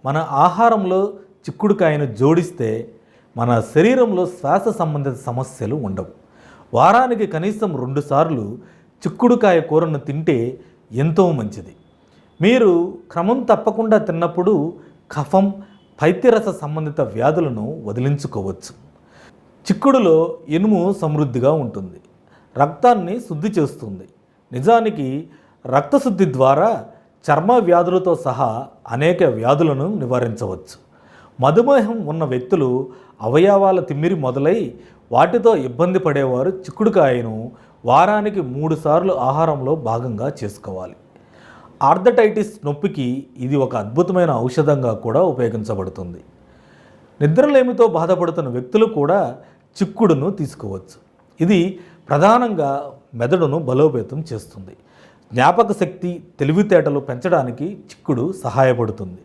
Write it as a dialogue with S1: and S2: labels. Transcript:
S1: మన ఆహారంలో చిక్కుడుకాయను జోడిస్తే మన శరీరంలో శ్వాస సంబంధిత సమస్యలు ఉండవు. వారానికి కనీసం 2 సార్లు చిక్కుడుకాయ కూరను తింటే ఎంతో మంచిది. మీరు క్రమం తప్పకుండా తిన్నప్పుడు కఫం, పైత్యరస సంబంధిత వ్యాధులను వదిలించుకోవచ్చు. చిక్కుడులో ఇనుము సమృద్ధిగా ఉంటుంది. రక్తాన్ని శుద్ధి చేస్తుంది. నిజానికి రక్తశుద్ధి ద్వారా చర్మ వ్యాధులతో సహా అనేక వ్యాధులను నివారించవచ్చు. మధుమేహం ఉన్న వ్యక్తులు అవయవాల తిమ్మిరి మొదలై వాటితో ఇబ్బంది పడేవారు చిక్కుడుకాయను వారానికి 3 సార్లు ఆహారంలో భాగంగా చేసుకోవాలి. ఆర్థరైటిస్ నొప్పికి ఇది ఒక అద్భుతమైన ఔషధంగా కూడా ఉపయోగించబడుతుంది. నిద్రలేమితో బాధపడుతున్న వ్యక్తులు కూడా చిక్కుడును తీసుకోవచ్చు. ఇది ప్రధానంగా మెదడును బలోపేతం చేస్తుంది. జ్ఞాపక శక్తి, తెలివితేటలు పెంచడానికి చిక్కుడు సహాయపడుతుంది.